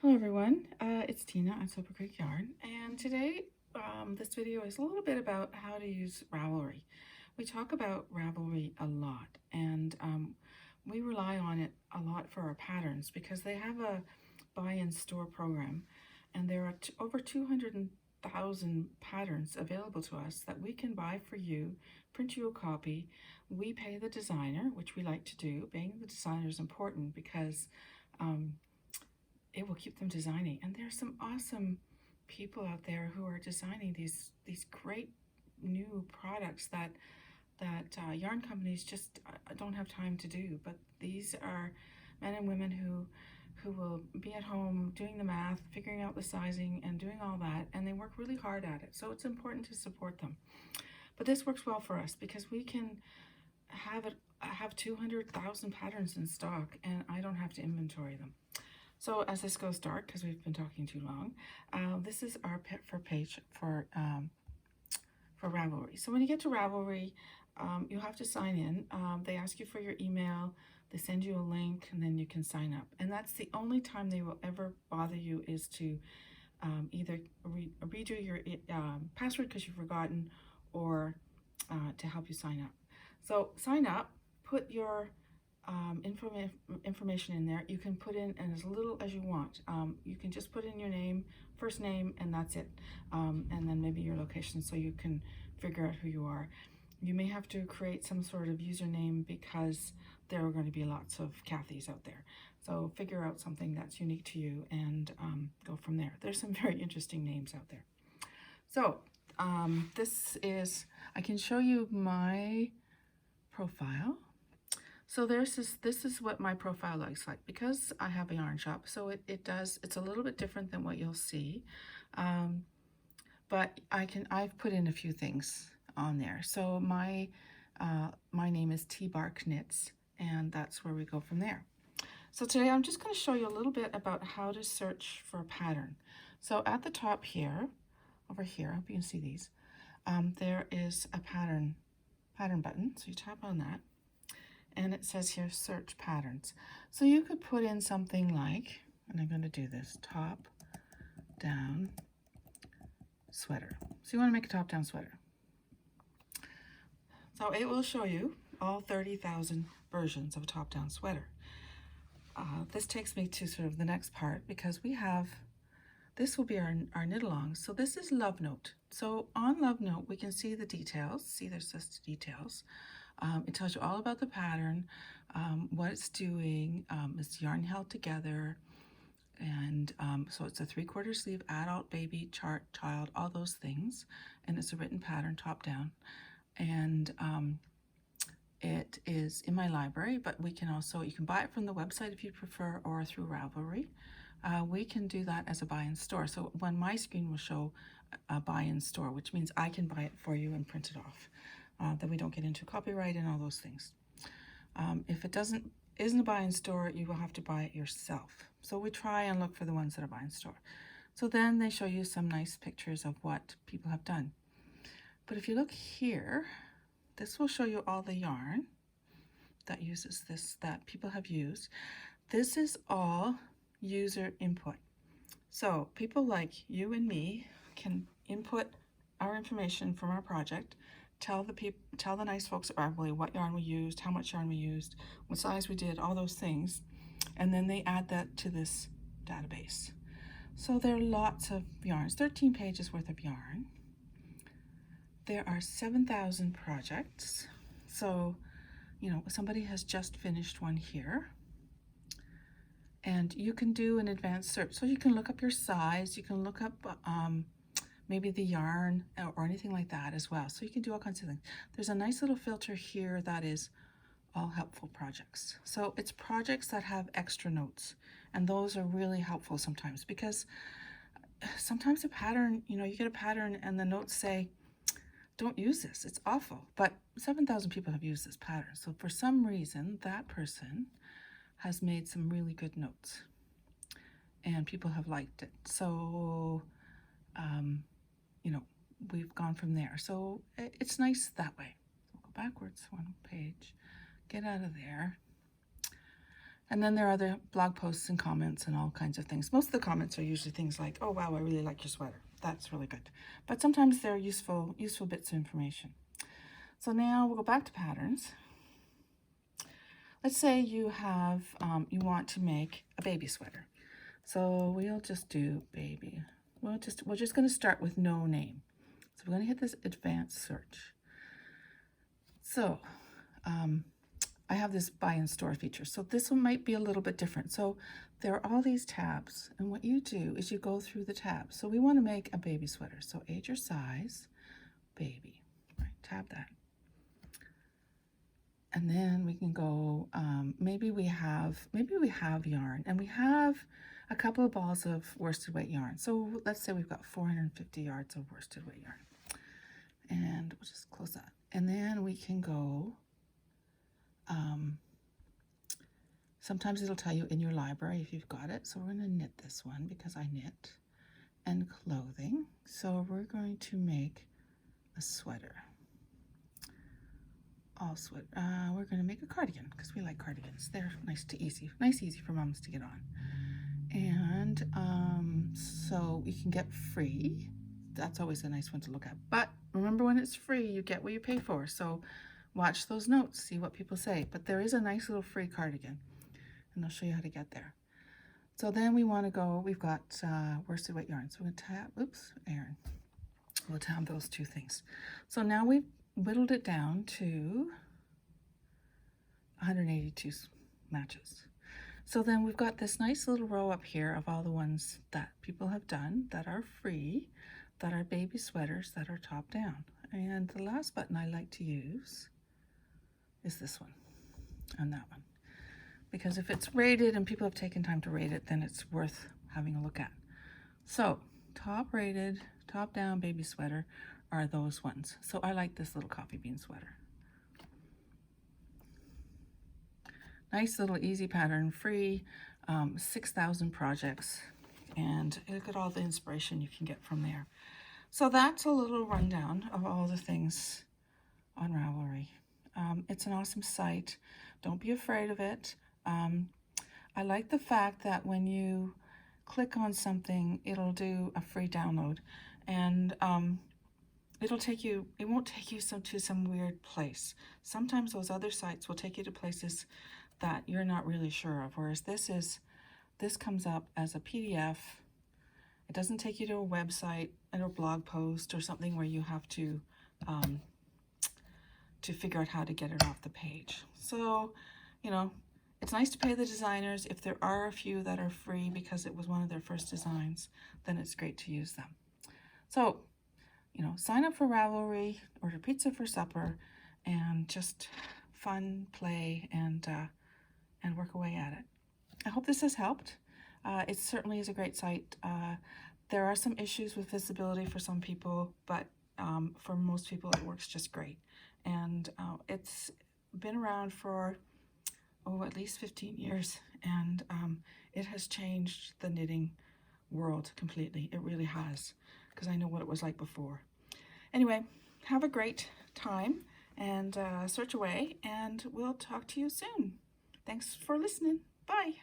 Hello everyone, it's Tina on Soper Yarn, and today this video is a little bit about how to use Ravelry. We talk about Ravelry a lot, and we rely on it a lot for our patterns because they have a buy-in-store program, and there are over 200,000 patterns available to us that we can buy for you, print you a copy. We pay the designer, which we like to do. Paying the designer is important because it will keep them designing. And there's some awesome people out there who are designing these great new products that yarn companies just don't have time to do. But these are men and women who will be at home doing the math, figuring out the sizing, and doing all that, and they work really hard at it. So it's important to support them. But this works well for us because we can have 200,000 patterns in stock, and I don't have to inventory them. So as this goes dark, because we've been talking too long, this is our page for Ravelry. So when you get to Ravelry, you have to sign in. They ask you for your email, they send you a link, and then you can sign up. And that's the only time they will ever bother you, is to either redo your password because you've forgotten, or to help you sign up. So sign up, put your information in there. You can put in as little as you want. You can just put in your name, first name, and that's it. And then maybe your location so you can figure out who you are. You may have to create some sort of username because there are going to be lots of Kathys out there. So figure out something that's unique to you and go from there. There's some very interesting names out there. So I can show you my profile. So this is what my profile looks like, because I have a yarn shop. So it's a little bit different than what you'll see, but I've put in a few things on there. So my name is T Bark Knits, and that's where we go from there. So today I'm just going to show you a little bit about how to search for a pattern. So at the top here, over here, I hope you can see these. There is a pattern button. So you tap on that, and it says here search patterns. So you could put in something like, and I'm going to do this, top down sweater. So you want to make a top down sweater. So it will show you all 30,000 versions of a top down sweater. This takes me to sort of the next part, because this will be our knit along. So this is Love Note. So on Love Note we can see the details. See, there's just details. It tells you all about the pattern, what it's doing. It's yarn held together, and so it's a 3/4 sleeve, adult, baby, chart, child, all those things, and it's a written pattern, top down, and it is in my library. But you can buy it from the website if you prefer, or through Ravelry. We can do that as a buy-in store. So when my screen will show a buy-in store, which means I can buy it for you and print it off. Then we don't get into copyright and all those things. If it isn't a buy-in store, you will have to buy it yourself. So we try and look for the ones that are buy-in store. So then they show you some nice pictures of what people have done. But if you look here, this will show you all the yarn that uses this, that people have used. This is all user input. So people like you and me can input our information from our project, tell the nice folks at Ravelry what yarn we used, how much yarn we used, what size we did, all those things, and then they add that to this database. So there are lots of yarns, 13 pages worth of yarn. There are 7,000 projects. So, somebody has just finished one here, and you can do an advanced search. So you can look up your size, you can look up maybe the yarn or anything like that as well. So you can do all kinds of things. There's a nice little filter here that is all helpful projects. So it's projects that have extra notes, and those are really helpful sometimes, because sometimes a pattern, you get a pattern and the notes say, don't use this, it's awful. But 7,000 people have used this pattern. So for some reason, that person has made some really good notes and people have liked it. So we've gone from there. So it's nice that way. So go backwards one page, get out of there. And then there are other blog posts and comments and all kinds of things. Most of the comments are usually things like, oh, wow, I really like your sweater. That's really good. But sometimes they're useful bits of information. So now we'll go back to patterns. Let's say you have, you want to make a baby sweater. So we'll just do baby. We're just going to start with no name. So we're going to hit this advanced search. So I have this buy and store feature. So this one might be a little bit different. So there are all these tabs. And what you do is you go through the tabs. So we want to make a baby sweater. So age or size, baby. Right, tab that. And then we can go, maybe we have yarn, and we have a couple of balls of worsted weight yarn. So let's say we've got 450 yards of worsted weight yarn. And we'll just close that. And then we can go, sometimes it'll tell you in your library if you've got it. So we're going to knit this one because I knit, and clothing. So we're going to make a sweater. We're going to make a cardigan because we like cardigans. They're nice easy for moms to get on. And so you can get free. That's always a nice one to look at. But remember, when it's free, you get what you pay for. So watch those notes, see what people say. But there is a nice little free cardigan, and I'll show you how to get there. So then we want to go, we've got worsted weight yarn. So we're going to tab, Erin. We'll tab those two things. So now we've whittled it down to 182 matches. So then we've got this nice little row up here of all the ones that people have done that are free, that are baby sweaters, that are top down. And the last button I like to use is this one and that one. Because if it's rated and people have taken time to rate it, then it's worth having a look at. So top rated, top down baby sweater are those ones. So I like this little coffee bean sweater. Nice little easy pattern, free, 6,000 projects, and look at all the inspiration you can get from there. So that's a little rundown of all the things on Ravelry. It's an awesome site. Don't be afraid of it. I like the fact that when you click on something, it'll do a free download, and it won't take you to some weird place. Sometimes those other sites will take you to places that you're not really sure of, whereas this comes up as a PDF. It doesn't take you to a website or a blog post or something where you have to figure out how to get it off the page. So, you know, it's nice to pay the designers. If there are a few that are free because it was one of their first designs, then it's great to use them. So, you know, sign up for Ravelry, order pizza for supper, and just fun, play, and work away at it. I hope this has helped. It certainly is a great site. There are some issues with visibility for some people, but for most people it works just great. And it's been around for, at least 15 years, and it has changed the knitting world completely. It really has, because I know what it was like before. Anyway, have a great time, and search away, and we'll talk to you soon. Thanks for listening. Bye.